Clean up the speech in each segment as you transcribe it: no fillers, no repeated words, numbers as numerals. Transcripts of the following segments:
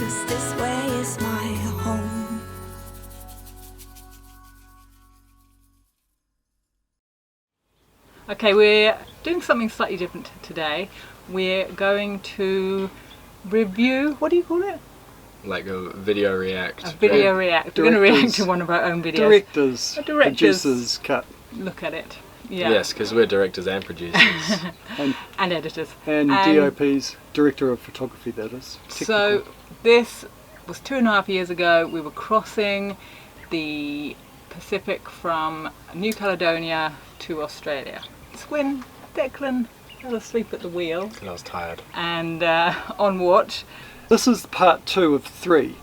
'cause this way is my home. Okay, we're doing something slightly different today. We're going to review, what do you call it? Like a video react. A video react. We're going to react to one of our own videos. Directors, producers, cut. Look at it. Yeah. Yes, because we're directors and producers. and editors. And DOPs, director of photography, that is. So this was 2.5 years ago. We were crossing the Pacific from New Caledonia to Australia. It's when Declan fell asleep at the wheel. And I was tired. And on watch. This is part 2 of 3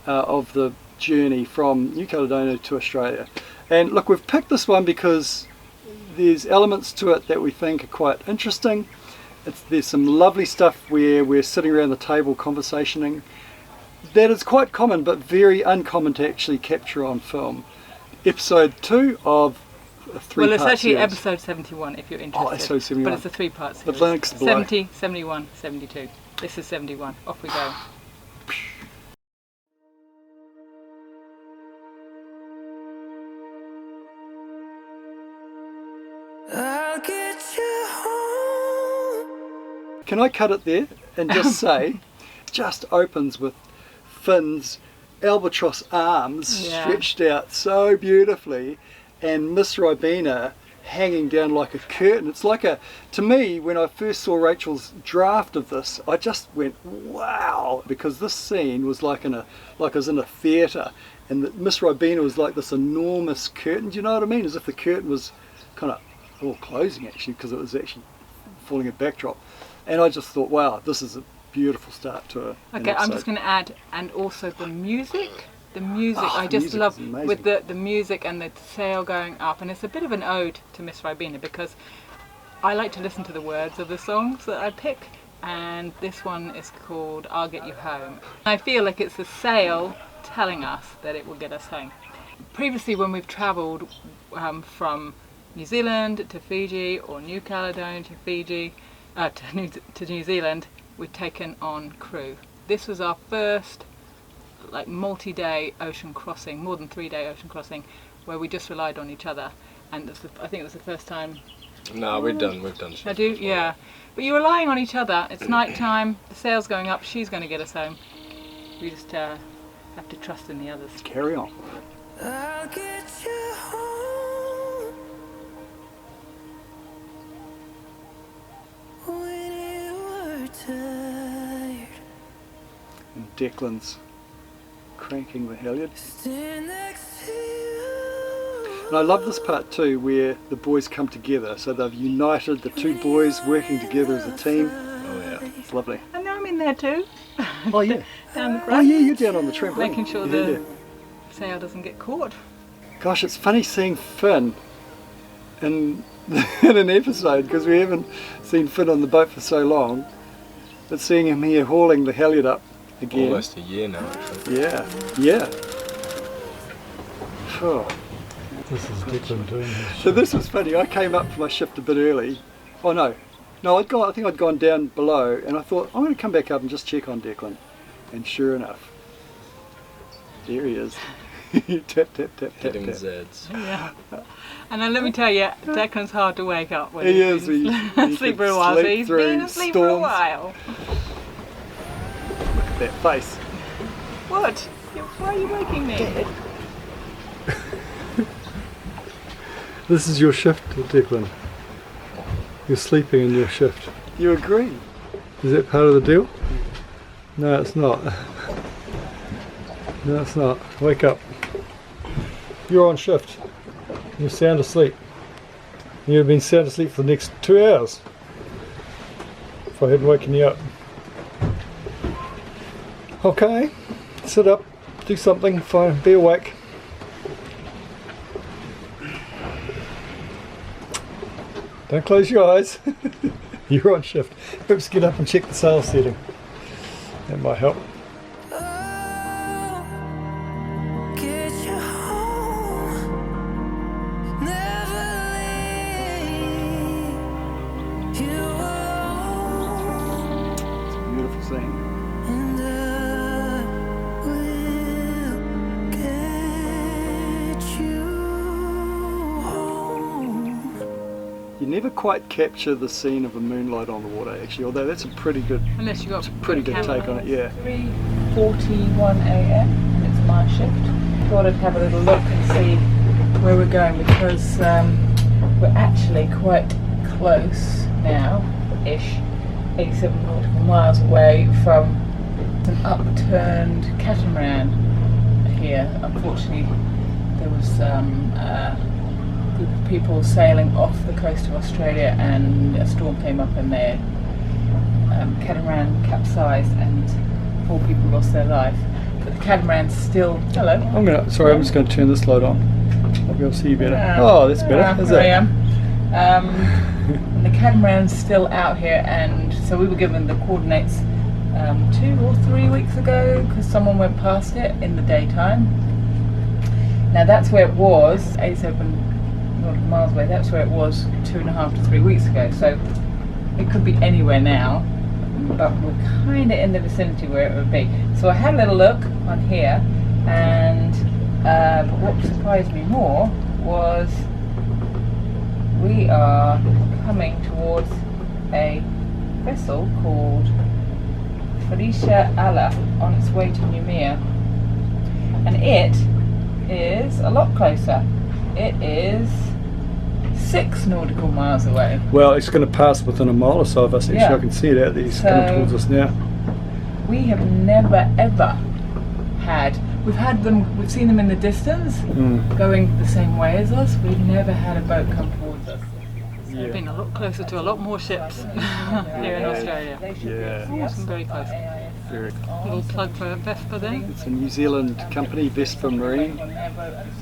of the journey from New Caledonia to Australia. And look, we've picked this one because there's elements to it that we think are quite interesting. There's some lovely stuff where we're sitting around the table conversationing. That is quite common, but very uncommon to actually capture on film. Episode 2 of a 3-part Well, it's actually series. episode 71 if you're interested. Oh, episode 71. But it's a 3-part series. The link's below. 70, 71, 72. This is 71. Off we go. I'll get you home. Can I cut it there and just say, just opens with Finn's albatross arms stretched out so beautifully, and Miss Ribena hanging down like a curtain. It's like to me, when I first saw Rachel's draft of this, I just went, wow, because this scene was like I was in a theatre, and Miss Ribena was like this enormous curtain, do you know what I mean? As if the curtain was kind of closing actually, because it was actually falling a backdrop. And I just thought, wow, this is a beautiful start to an Okay, I'm episode. just going to add, and also the music. The music, I the just music love is amazing. with the music and the sail going up, and it's a bit of an ode to Miss Ribena because I like to listen to the words of the songs that I pick, and this one is called I'll Get You Home. I feel like it's the sail telling us that it will get us home. Previously, when we've travelled from New Zealand to Fiji, or New Caledonia to Fiji, to New Zealand, we've taken on crew. This was our first like multi-day ocean crossing, more than 3-day ocean crossing, where we just relied on each other, and I think it was the first time. No, we've done shit I do, before. yeah. But you're relying on each other. It's night time. The sail's going up. She's going to get us home. We just have to trust in the others. Carry on. I'll get you home when you are tired. And Declan's cranking the halyard. Stand next to you. And I love this part too, where the boys come together. So they've united, the two boys working together as a team. Oh yeah. It's lovely. And now I'm in there too. Oh yeah. Down the Oh front. yeah, you're down on the trampoline. Making sure Yeah, the yeah. sail doesn't get caught. Gosh, it's funny seeing Finn in an episode, because we haven't seen Finn on the boat for so long. But seeing him here hauling the halyard up again. Almost a year now, actually. Yeah, yeah. Oh. This is Declan doing his So this was funny. I came up for my shift a bit early. Oh no, I think I'd gone down below, and I thought I'm going to come back up and just check on Declan. And sure enough, there he is. Tap tap tap tap Hitting the tap. Zeds. Yeah. And then let me tell you, Declan's hard to wake up when He he's is. been He asleep can for a while. So sleep he's through been asleep for a storms. while. Look at that face. What? Why are you waking me? This is your shift, Declan. You're sleeping in your shift. You agree? Is that part of the deal? No, it's not. No, it's not. Wake up. You're on shift. You're sound asleep. You've been sound asleep for the next 2 hours. If I hadn't woken you up. Okay. Sit up. Do something. Fine. Be awake. Don't close your eyes. You're on shift. Perhaps get up and check the sail setting. That might help. Get you home, never leave you alone. It's a beautiful scene. And You never quite capture the scene of a moonlight on the water, actually, although that's a pretty good, Unless you got pretty good take on it, yeah. 3:41 a.m. and it's my shift. Thought I'd have a little look and see where we're going, because we're actually quite close now-ish, 87 nautical miles away from an upturned catamaran here. Unfortunately, there was a group of people sailing off the coast of Australia and a storm came up and their catamaran capsized and 4 people lost their life. But the catamaran's still... Hello. I'm just going to turn this light on. I'll be able to see you better. That's better. Is Here I it? am. And the catamaran's still out here, and so we were given the coordinates 2 or 3 weeks ago because someone went past it in the daytime. Now that's where it was, 87 nautical miles away. That's where it was 2.5 to 3 weeks ago. So it could be anywhere now, but we're kind of in the vicinity where it would be. So I had a little look on here, and but what surprised me more was we are coming towards a vessel called Felicia Allah on its way to Noumea, and it is a lot closer. It is 6 nautical miles away. Well, it's going to pass within a mile or so of us. Actually, Yeah. I can see it out there. It's So- coming towards us now. We have never ever had, we've seen them in the distance going the same way as us. We've never had a boat come towards us. So we've been a lot closer to a lot more ships here in Australia. Yeah. Awesome, very close. Very cool. Little plug for Vespa then. It's a New Zealand company, Vespa Marine.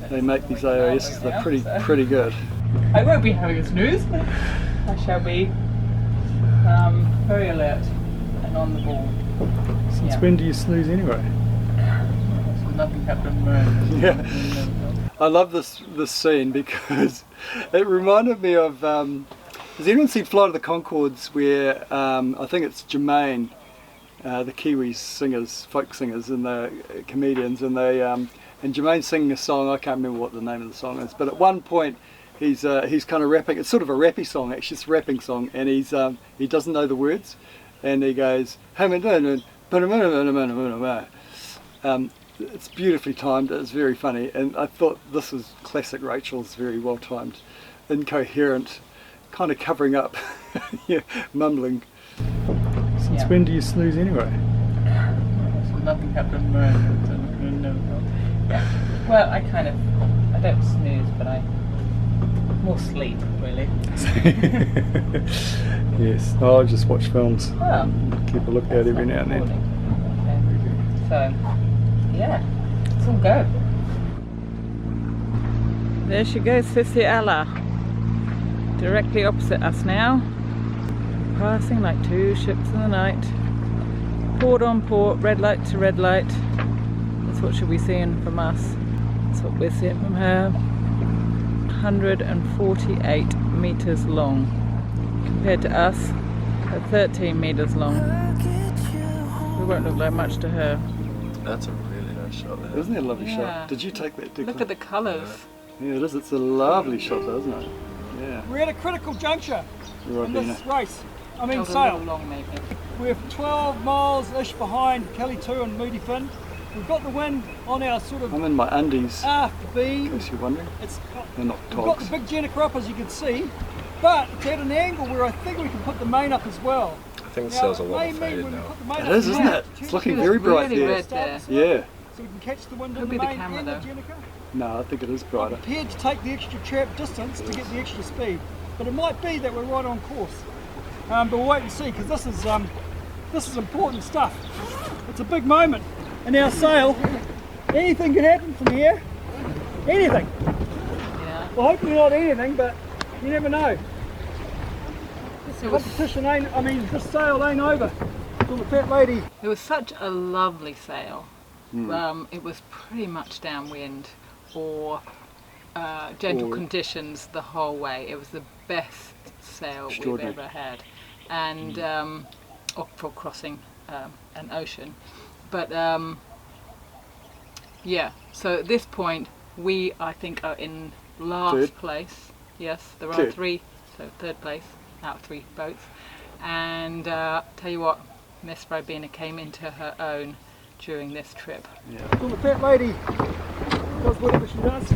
They make these AISs. They're pretty good. I won't be having a snooze. I shall be very alert and on the ball. Since Yeah. when do you snooze anyway? So nothing happened. Yeah. I love this scene because it reminded me of. Has anyone seen Flight of the Conchords, where I think it's Jermaine, the Kiwis singers, folk singers, and the comedians, and they and Jermaine's singing a song. I can't remember what the name of the song is, but at one point he's kind of rapping. It's sort of a rappy song, actually, it's a rapping song, and he doesn't know the words, and he goes, it's beautifully timed. It's very funny, and I thought this was classic Rachel's very well timed, incoherent, kind of covering up, yeah, mumbling. Since Yeah. when do you snooze anyway? So nothing happened. Yeah. Well, I don't snooze, but I more sleep really. Yes, I just watch films. Well, Keep a look out every now and then. Okay. So, yeah, let's all go. There she goes, Felicia Allah, directly opposite us now, passing like 2 ships in the night. Port on port, red light to red light. That's what she'll be seeing from us. That's what we're seeing from her. 148 metres long, compared to us at 13 metres long. We won't look like much to her. That's a really nice shot there. Isn't it a lovely Yeah. shot? Did you take that, Declan? Look at the colours. Yeah, it is. It's a lovely shot, though, isn't it? Yeah. We're at a critical juncture You're in right, this Dina. race. I mean That was a sail. little long maybe. We're 12 miles-ish behind Kelly 2 and Moody Fin. We've got the wind on our sort of I'm in my undies, aft in beam. case you're wondering. It's, They're not we've got togs. the big Jenica up, as you can see, but it's at an angle where I think we can put the main up as well. I think the Now, sail's a it lot may mean faded when we now. put the main It up, is, isn't it? turn It's looking the very It's bright really there. red there. Yeah. So we can catch the wind Could in be the the main camera, and the though. Jenica. No, I think it is brighter. Prepared to take the extra trap distance to get the extra speed, but it might be that we're right on course. But we'll wait and see, because this is important stuff. It's a big moment in our sail. Anything can happen from here. Anything. Yeah. Well, hopefully not anything, but you never know. It was, Competition ain't. I mean, this sail ain't over till the fat lady. it was such a lovely sail. It was pretty much downwind or gentle Or- conditions the whole way. It was the best sail we've Extraordinary. ever had, and or for crossing an ocean. But yeah, so at this point we, I think, are in last Third. place. Yes, there are Third. so 3rd place out of 3 boats. And tell you what, Miss Ribena came into her own during this trip. Well, the fat lady does whatever she does.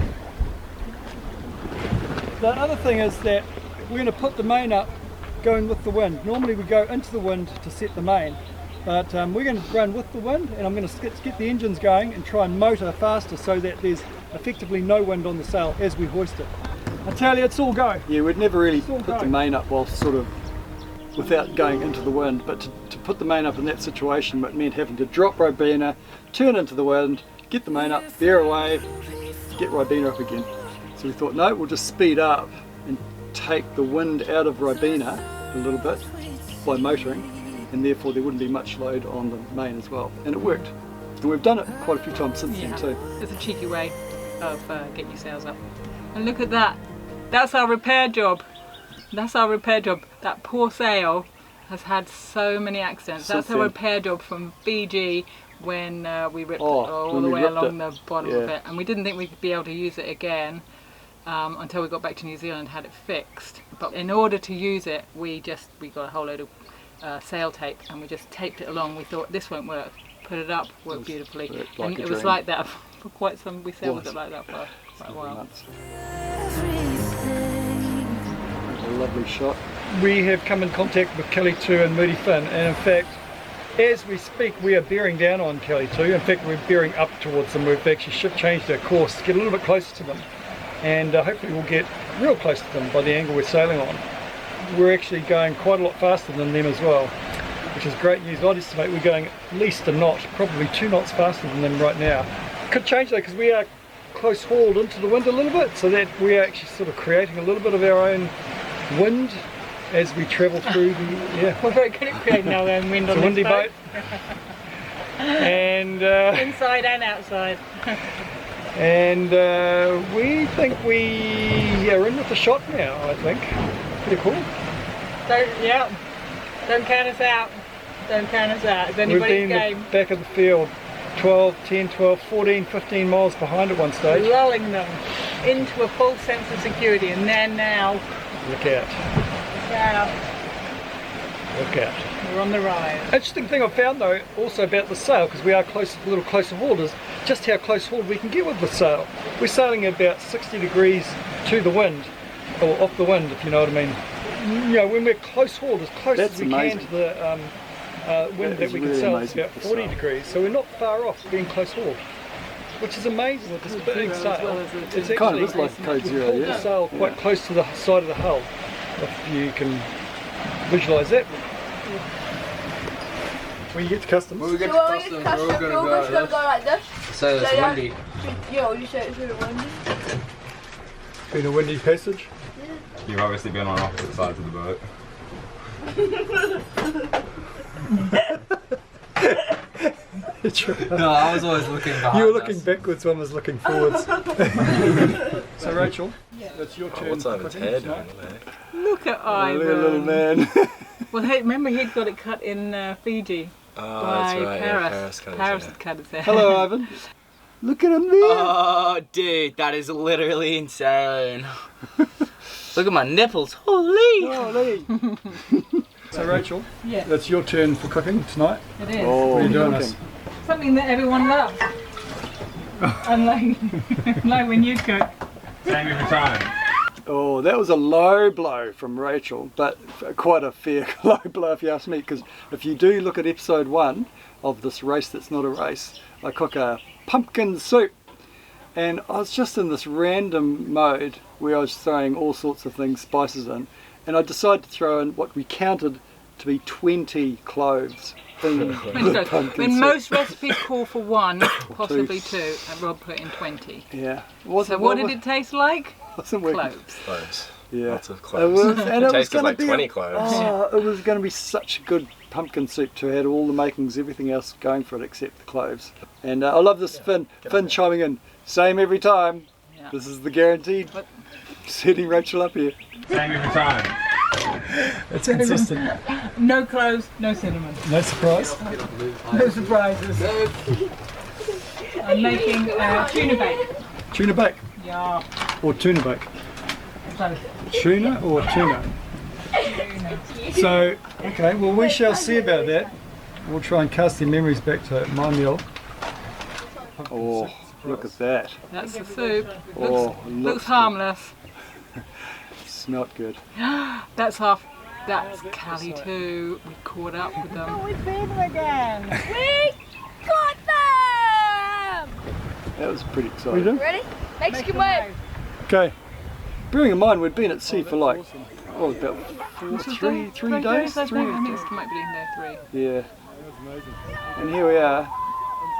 The other thing is that we're going to put the main up going with the wind. Normally we go into the wind to set the main, but we're going to run with the wind, and I'm going to get the engines going and try and motor faster so that there's effectively no wind on the sail as we hoist it. I tell you, it's all go. Yeah, we'd never really all put the go. main up while sort of without going into the wind, but to put the main up in that situation, it meant having to drop Ribena, turn into the wind, get the main up, veer away, get Ribena up again. So we thought, no, we'll just speed up and take the wind out of Ribena a little bit by motoring, and therefore there wouldn't be much load on the main as well. And it worked. And we've done it quite a few times since then too. It's a cheeky way of getting your sails up. And look at that. That's our repair job. That's our repair job. That poor sail has had so many accidents. That's our repair job from Fiji when we ripped it all the way along the bottom of it. And we didn't think we'd be able to use it again until we got back to New Zealand and had it fixed. But in order to use it, we got a whole load of sail tape and we just taped it along. We thought this won't work. Put it up, worked beautifully. And it was like that for quite some, we sailed with it like that for quite a while. A lovely shot. We have come in contact with Kelly 2 and Moody Fin, and in fact, as we speak, we are bearing down on Kelly 2. In fact, we're bearing up towards them. We've actually changed our course to get a little bit closer to them, and hopefully we'll get real close to them by the angle we're sailing on. We're actually going quite a lot faster than them as well, which is great news. I'd estimate we're going at least a knot, probably 2 knots faster than them right now. Could change though, because we are close hauled into the wind a little bit, so that we are actually sort of creating a little bit of our own wind as we travel through the, We're very good at creating our own wind on it's a this windy boat. And Inside and outside. and we think we are in with the shot now, I think. Pretty cool. Don't count us out. Don't count us out. It's We've anybody's been game. the back of the field 10, 12, 14, 15 miles behind at one stage. Lulling them into a false sense of security, and then now, Look out. Look out. We're on the rise. Interesting thing I found though also about the sail, because we are a little closer hauled, is just how close hauled we can get with the sail. We're sailing about 60 degrees to the wind, or off the wind if you know what I mean. You know, when we're close hauled, as close as we can to the wind that we can sail, it's about 40 degrees, so we're not far off being close hauled, which is amazing with this big sail. It's Kind of is like Code Zero, hold the sail quite close to the side of the hull, if you can visualise that. When you get to customs, When we get to So customs, we're all we're gonna gonna go like this. So it's yeah. windy. Yeah, you say it's really windy. been a windy passage. You've obviously been on opposite sides of the boat. No, I was always looking behind. You were looking backwards, one was looking forwards. So Rachel, it's your turn. What's on his head? Look at Ivan. Little man. Well, hey, remember he'd got it cut in Fiji Oh, by that's right. Paris. Yeah, Paris had cut his hair. Hello, Ivan. Look at him there. Oh, dude, that is literally insane. Look at my nipples. Holy! Holy. So Rachel, Yeah. it's your turn for cooking tonight. It is. Oh, What are you doing cooking. this? Something that everyone loves. Unlike like when you cook. Same every time. Oh, that was a low blow from Rachel, but quite a fair low blow if you ask me, because if you do look at episode 1 of this race that's not a race, I cook a pumpkin soup, and I was just in this random mode where I was throwing all sorts of things, spices in, and I decided to throw in what we counted to be 20 cloves in the pumpkin When soup. most recipes call for 1, possibly 2, and Rob put in 20. Yeah. So what did it taste like? Wasn't working. Cloves. Cloves. Yeah. Lots of It cloves. was, and it was Tasted going like to be 20 cloves. Oh, it was going to be such a good pumpkin soup to have all the makings, everything else going for it except the cloves. And I love this Finn chiming in. Same every time. Yeah. This is the guaranteed. But- Setting Rachel up here. Same every time. It's consistent. No cloves, no cinnamon. No surprise. No surprises. I'm making tuna bake. Tuna bake Yeah. or tuna bake. Both. Tuna or tuna? So, okay, well we shall see about that. We'll try and cast their memories back to my meal. Oh, look at that. That's the soup. Oh, Looks harmless. Smelt good. That's Callie too. We caught up with them. We feed them again. We got them! That was pretty What are you exciting. doing? Ready? Mexican wave. Okay. Bearing in mind we'd been at sea for like, about This is three days? I think this might be day 3. Yeah. And here we are,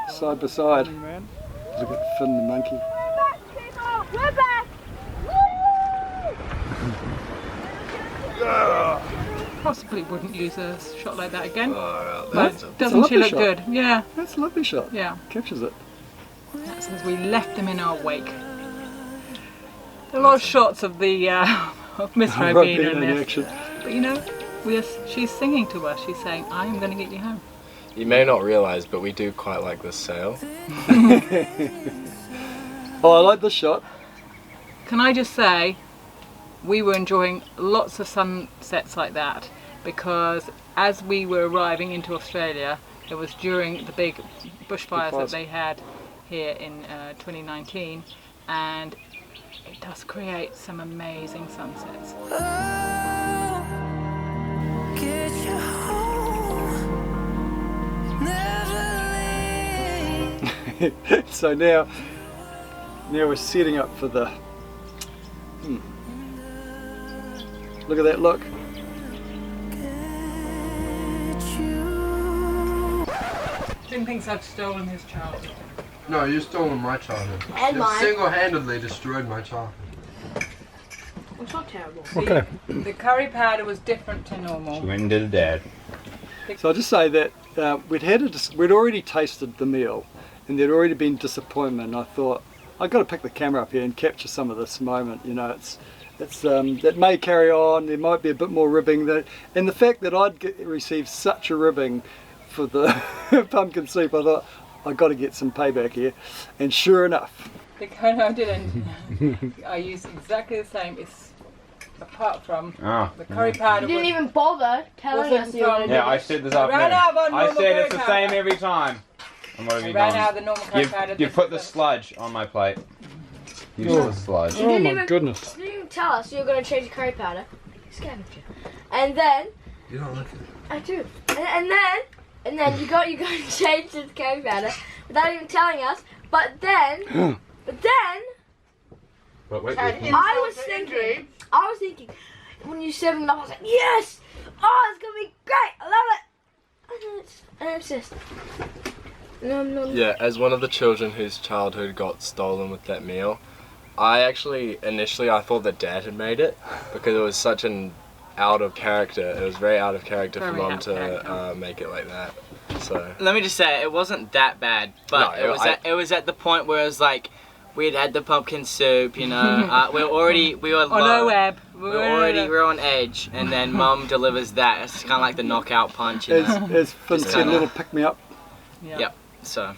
side by side. Look at Finn the monkey. We're back! Possibly wouldn't use a shot like that again. That's But a doesn't she lovely look shot. good? Yeah, That's a lovely shot. yeah. Captures it. That's as we left them in our wake. A lot of shots of the of Miss Ribena in this. action. But you know, she's singing to us. She's saying, "I am going to get you home." You may not realise, but we do quite like this sail. Oh, I like this shot. Can I just say, we were enjoying lots of sunsets like that because as we were arriving into Australia, it was during the big bushfires that they had here in 2019, and it does create some amazing sunsets. Get you home, never leave. So now we're setting up for the. Look at that look. Tim thinks I've stolen his childhood. No, you've stolen my childhood. And You've mine. single-handedly destroyed my childhood. It's not terrible. Okay. The curry powder was different to normal. Went and did a dad. So I'll just say that we'd already tasted the meal, and there'd already been disappointment. I thought I've got to pick the camera up here and capture some of this moment. You know, it's that may carry on. There might be a bit more ribbing. And the fact that I'd received such a ribbing for the pumpkin soup, I thought I've got to get some payback here. And sure enough, No, I didn't. I used exactly the same. It's apart from the curry powder. You didn't even bother telling us you wanted to Yeah, do I this. said this I ran afternoon. out of our I normal said it's curry the powder. same every time. And what have I you ran done? out of the normal curry powder. You put the sludge on my plate. Useless sludge. You Oh didn't my even, goodness. You didn't even tell us you were going to change the curry powder. Scavenger. And then, You don't like it. I do. And then you got to change the curry powder without even telling us. But then, But wait, I was thinking, when you said it, I was like, yes! Oh, it's going to be great! I love it! And it's just... No. Yeah, as one of the children whose childhood got stolen with that meal, initially I thought that Dad had made it because it was such an out of character. It was very out of character for Very Mum out of character. to make it like that. So Let me just say, it wasn't that bad, but No, it was at the point where it was like, we'd had the pumpkin soup, you know, we were On low. a web. We were on edge, and then Mum delivers that. It's kind of like the knockout punch, you know. as Finn Just said, a kinda- little pick me up. Yep. So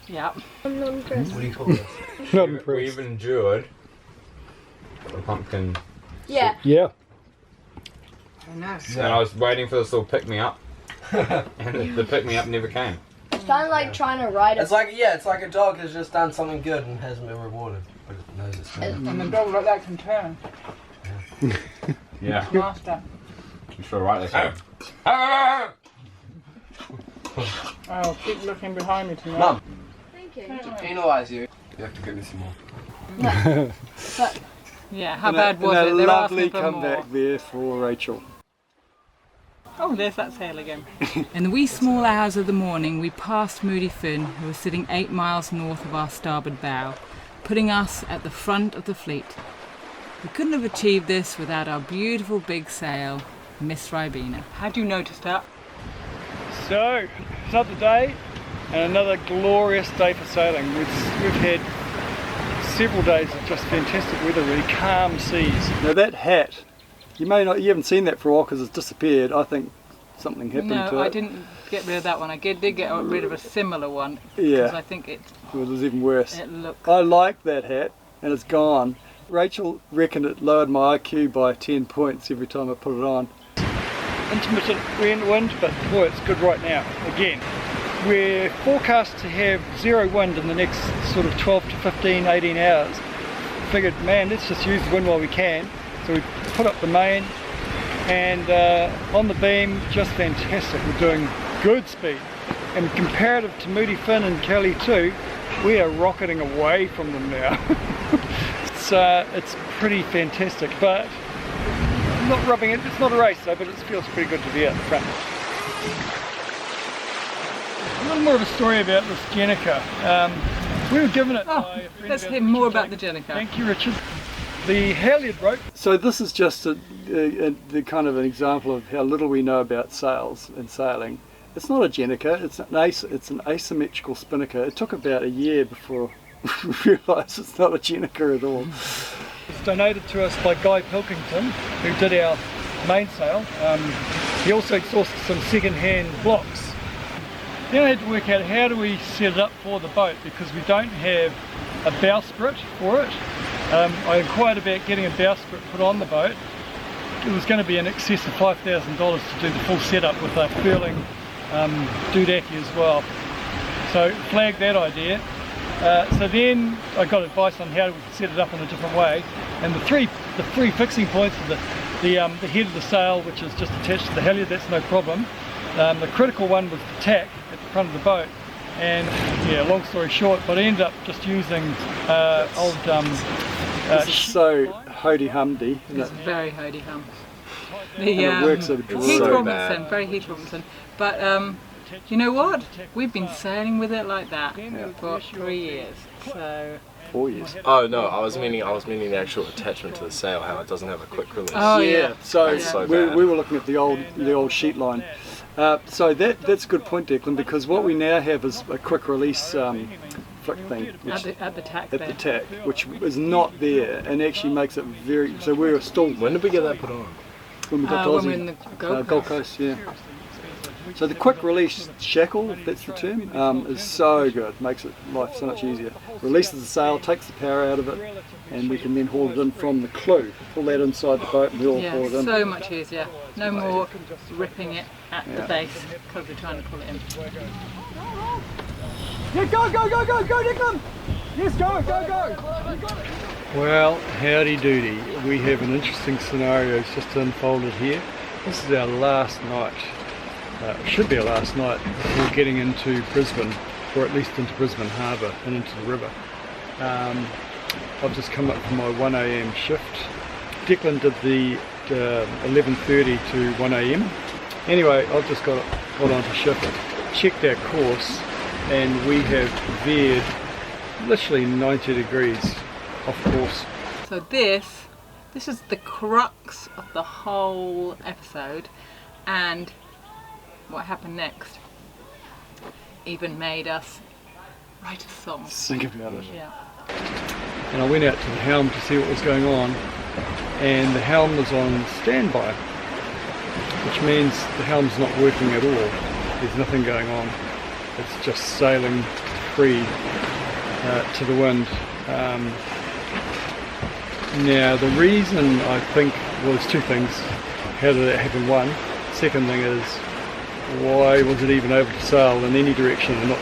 Yeah. I'm not impressed. What do you call this? Not we've impressed. endured the pumpkin. Yeah. Yeah. And I was waiting for this little pick me up. And the pick me up never came. It's kind of like trying to ride It's like a dog has just done something good and hasn't been rewarded, but it knows it's been. And the dog like that can turn. Yeah. Master. You sure right this time. Oh, keep looking behind me tonight. Mum, Thank you. to penalise you, you have to give me some more. Yeah, how And bad was and it? a They're lovely asking for more. comeback there for Rachel. Oh, there's that sail again. In the wee small hours of the morning, we passed Moody Finn, who was sitting 8 miles north of our starboard bow, putting us at the front of the fleet. We couldn't have achieved this without our beautiful big sail, Miss Ribena. Had you noticed that? So, it's another day and another glorious day for sailing. We've had several days of just fantastic weather, really calm seas. Now that hat, you haven't seen that for a while because it's disappeared. I think something happened to it. No, I didn't get rid of that one. I did get rid of a similar one. Yeah. Because I think It was even worse. it looked... I like that hat and it's gone, Rachel reckoned it lowered my IQ by 10 points every time I put it on. Intermittent wind, but boy, it's good right now. Again, we're forecast to have zero wind in the next sort of 12 to 15, 18 hours. Figured, man, let's just use the wind while we can. So we put up the main, and on the beam, just fantastic. We're doing good speed. And comparative to Moody Finn and Kelly 2, we are rocketing away from them now. It's pretty fantastic, but I'm not rubbing it. It's not a race though, but it feels pretty good to be out the front. A little more of a story about this Jenica. We were given it by a friend. Let's hear more about the Jenica. Thank you, Richard. The halyard rope. So this is just the kind of an example of how little we know about sails and sailing. It's not a Jenica, it's an asymmetrical spinnaker. It took about a year before we realised it's not a Jenica at all. It's donated to us by Guy Pilkington, who did our mainsail. He also sourced some second-hand blocks. Then I had to work out how do we set it up for the boat, because we don't have a bowsprit for it. I inquired about getting a bowsprit put on the boat. It was going to be in excess of $5,000 to do the full setup with a furling dudaki as well. So flagged that idea. So then I got advice on how we could set it up in a different way, and the three fixing points are the head of the sail, which is just attached to the halyard. That's no problem. The critical one was the tack at the front of the boat, and yeah, long story short, but I ended up just using old this is so hoity-humdy, isn't It's it? very hoity-hum. It works over Heath so Robinson, bad. very Heath Robinson. But you know what? We've been sailing with it like that for 3 years. So 4 years. Oh no, I was meaning the actual attachment to the sail, how it doesn't have a quick release. Oh yeah. So, That's so we bad. were looking at the old sheet line. So that's a good point, Declan, because what we now have is a quick release flick thing at the tack at there. the tack, which is not there, and actually makes it very. So we were still When did we get that put on? when we got to when Aussie, we're in the Gold Gold Coast. Coast, yeah. So the quick release shackle, if that's the term, is so good. Makes it life so much easier. Releases the sail, takes the power out of it, and we can then haul it in from the clew. Pull that inside the boat, and we all haul it in. So much easier. No more ripping it at the base because we're trying to pull it in. Yeah, go, Declan! Yes, go! You got it! Well, howdy doody. We have an interesting scenario just unfolded here. This is our last night. Should be our last night before getting into Brisbane, or at least into Brisbane Harbour and into the river. I've just come up from my 1 AM shift. Declan did the 11:30 to 1 AM. Anyway, I've just got onto shift, checked our course, and we have veered literally 90 degrees off course. So this is the crux of the whole episode, and what happened next even made us write a song. Think about it. Yeah. And I went out to the helm to see what was going on, and the helm was on standby, which means the helm's not working at all. There's nothing going on. It's just sailing free to the wind. Now the reason I think, well, there's two things. How did that happen? One. Second thing is, why was it even able to sail in any direction and not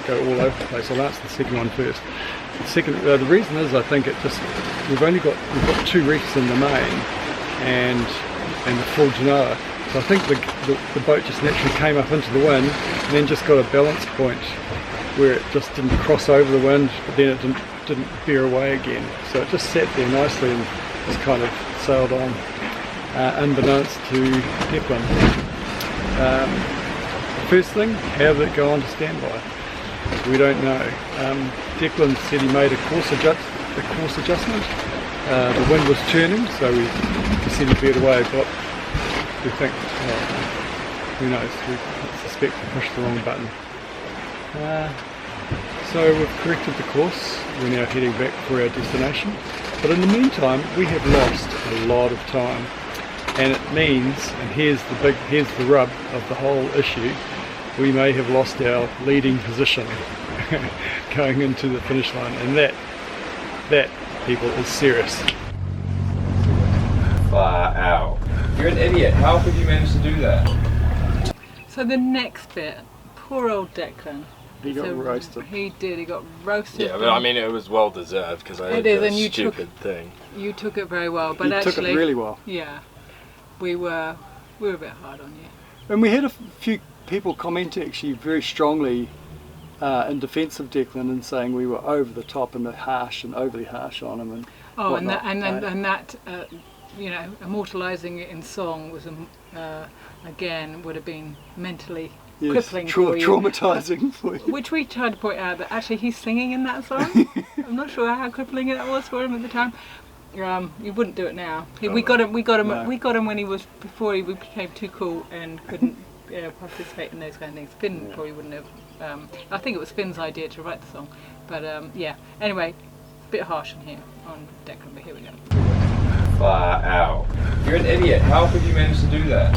go all over the place? I'll answer the second one first. The reason is, I think we've got two reefs in the main and the full Genoa. So I think the boat just naturally came up into the wind and then just got a balance point where it just didn't cross over the wind, but then it didn't veer away again. So it just sat there nicely and just kind of sailed on, unbeknownst to Declan. First thing, how did it go on to standby? We don't know. Declan said he made a course adjustment. The wind was turning, so he said he veered away, but we think, well, who knows, we suspect we pushed the wrong button. So we've corrected the course, we're now heading back for our destination, but in the meantime we have lost a lot of time, and it means, and here's the rub of the whole issue, we may have lost our leading position going into the finish line, and that people is serious. Far out. You're an idiot. How could you manage to do that? So the next bit, poor old Declan. He got roasted. He did. He got roasted. Yeah, but I mean, it was well deserved because I It did is, a and you stupid thing. You took it very well, but You actually, took it really well. Yeah, we were a bit hard on you. And we had a few people comment actually very strongly in defence of Declan and saying we were over the top and overly harsh on him. And Oh, and whatnot. that you know, immortalising it in song was again would have been mentally crippling for you. Traumatising for you. Which we tried to point out that actually he's singing in that song. I'm not sure how crippling that was for him at the time. You wouldn't do it now. We got him when before he became too cool and couldn't participate in those kind of things. Finn probably wouldn't have. I think it was Finn's idea to write the song, but yeah. Anyway, a bit harsh on here on Declan, but here we go. Far out. You're an idiot. How could you manage to do that?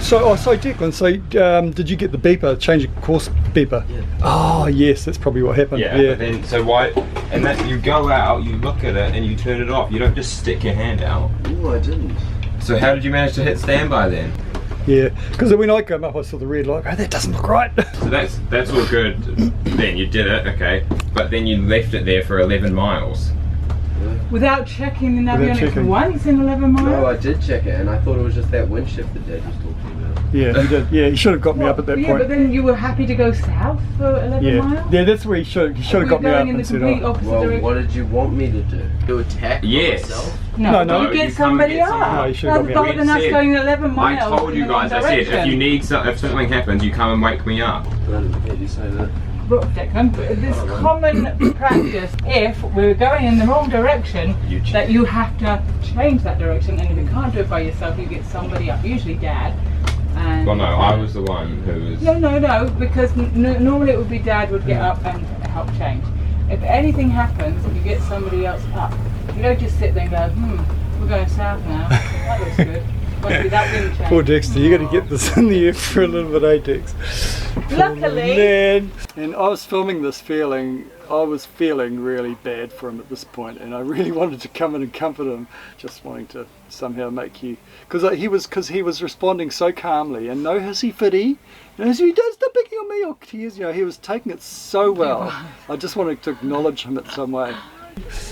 So Declan, did you get the beeper, change of course beeper? Yeah. Oh yes, that's probably what happened. Yeah, but then, so why, and that you go out, you look at it and you turn it off. You don't just stick your hand out. Oh, I didn't. So how did you manage to hit standby then? Yeah, because when I came up I saw the red light, oh, that doesn't look right. So that's all good then, you did it, okay. But then you left it there for 11 miles. Without checking the navionics checking. once in 11 miles? No, I did check it, and I thought it was just that wind shift that Dad was talking about. Yeah, he did. Yeah, he should have got me up at that Yeah, point. but then you were happy to go south for 11 miles? Yeah, that's where he should have got me up going in the and said, complete oh. opposite Well, direction. what did you want me to do? To attack Yes. myself? No, No, you you get come somebody and get up. someone. No, you should've got me Rather up. than us Said- going 11 I miles. told you in the guys, wrong I said, if direction. you need if something happens, you come and wake me up. I didn't hear you say that. Look, Declan, this common practice, if we're going in the wrong direction, that you have to change that direction, and if you can't do it by yourself, you get somebody up, usually Dad. And Well, no, I was the one who was... No, because normally it would be Dad would get up and help change. If anything happens, you get somebody else up. You don't just sit there and go, we're going south now. That looks good. Must be that wind change. Poor Dexter, you got to get this in the air for a little bit, eh, Dex? Luckily, Man. And I was filming this I was feeling really bad for him at this point, and I really wanted to come in and comfort him, just wanting to somehow make you, because he was responding so calmly, and no hissy fitty, and he does stop picking on me, or tears, he was taking it so well. I just wanted to acknowledge him in some way.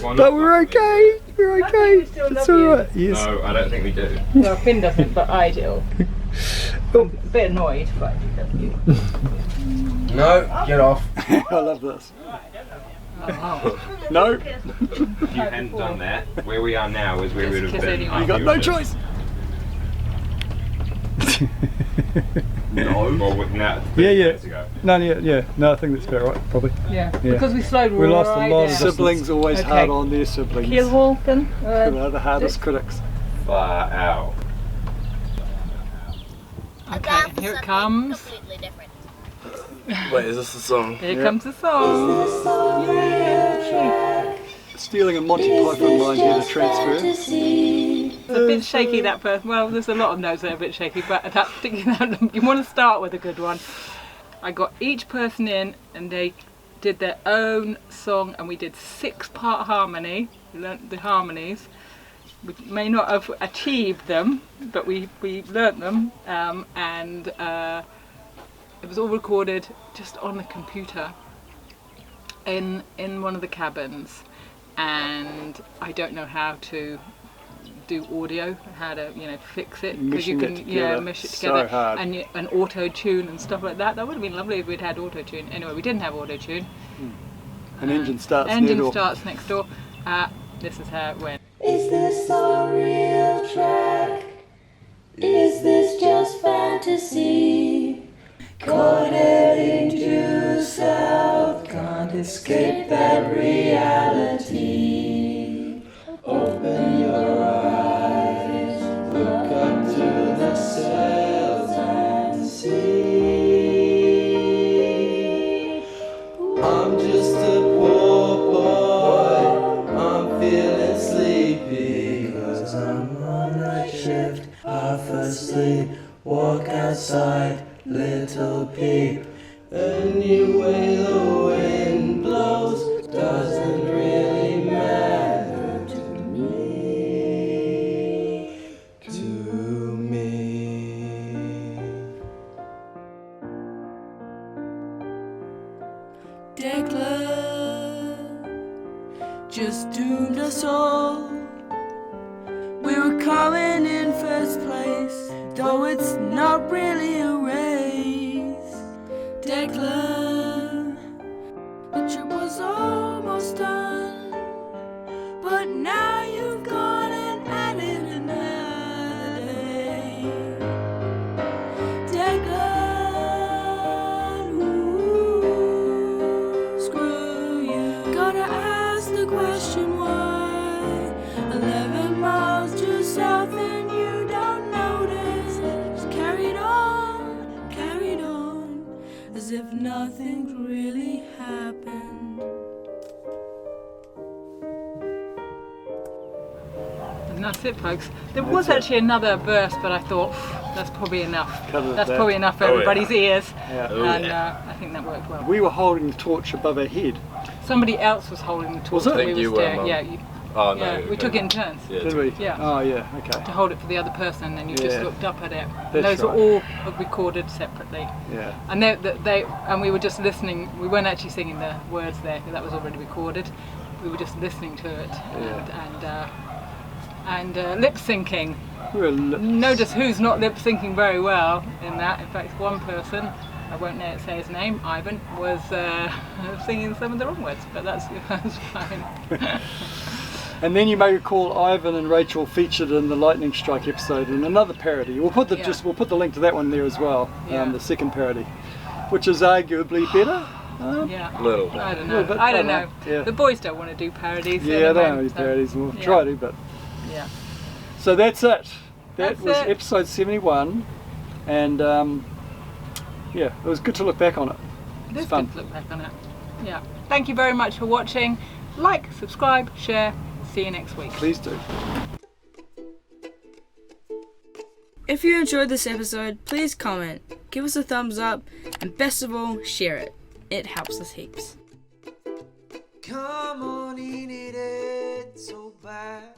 Well, But not we're luckily. okay, we're okay, we still it's love you. alright, yes. No, I don't think we do. well, Finn doesn't, but I do. I'm a bit annoyed, but I love you. No, get off. I love this. Oh. No, If you hadn't done that, where we are now is where we would have Kiss been. anyone. you got no choice. No. Well, with now, Yeah, 30 yeah. minutes ago. No, I think that's about right, probably. Yeah, Yeah. because we slowed. We lost a right lot of there. distance. Siblings always Okay. hard on their siblings. Kilwalton. They're the hardest critics. Far out. Okay, here it comes. Completely different. Wait, is this the song? Here Yep. comes the song. Yay! Stealing a Monty Python line here to transfer. It's a bit shaky, that first. Well, there's a lot of notes that are a bit shaky, but that particular, you want to start with a good one. I got each person in, and they did their own song, and we did 6-part harmony. We learnt the harmonies. We may not have achieved them, but we learnt them, and it was all recorded just on the computer in one of the cabins. And I don't know how to do audio, how to fix it, because you Meshing can it together. mesh it So together, hard. and auto tune and stuff like that. That would have been lovely if we'd had auto tune. Anyway, we didn't have auto tune. An engine starts Engine near door. starts next door. This is how it went. Is this a real track? Is this just fantasy? Caught heading due south, can't escape that reality. Open your eyes, look up to the sails and see. I'm just a poor boy, I'm feeling sleepy, 'cause I'm on night shift, half asleep, walk outside, little peep. Anyway the wind blows, doesn't Declan just doomed us all. We were coming in first place, though it's not really a race. Declan, the trip was almost done, but now you've gone and added another day. Declan, ooh, screw you. Gotta ask the question why 11 miles just south and you don't notice. Just carried on, as if nothing's really happened. And that's it, folks. There was actually another verse, but I thought that's probably enough. That's probably enough for everybody's ears. Yeah. And I think that worked well. We were holding the torch above our head. Somebody else was holding the torch. Was it? that I think we you were were, staring. Mum. Yeah, Oh no. yeah, we took it in turns. Yeah, Did we? Yeah. Oh yeah, okay. To hold it for the other person, and then you just Yeah. looked up at it. That's And those right. were all recorded separately. Yeah. And and we were just listening. We weren't actually singing the words there because that was already recorded. We were just listening to it and lip syncing. We were Notice who's not lip syncing very well in that. In fact, one person, I won't say his name, Ivan, was singing some of the wrong words, but that's fine. And then you may recall Ivan and Rachel featured in the Lightning Strike episode in another parody. We'll put the we'll put the link to that one there as well. Yeah. The second parody, which is arguably better. Yeah. Little bit. I don't Little know. bit, I don't I know. don't know. Yeah. The boys don't want to do parodies. Yeah, I anyway, don't know these so- parodies. We'll yeah. try to, but Yeah. so that's it. That That's was it. episode 71, and yeah, it was good to look back on it. It is fun. good to look back on it. Yeah. Thank you very much for watching. Like, subscribe, share. See you next week. Please do. If you enjoyed this episode, please comment, give us a thumbs up, and best of all, share it. It helps us heaps. Come on, eat it so bad.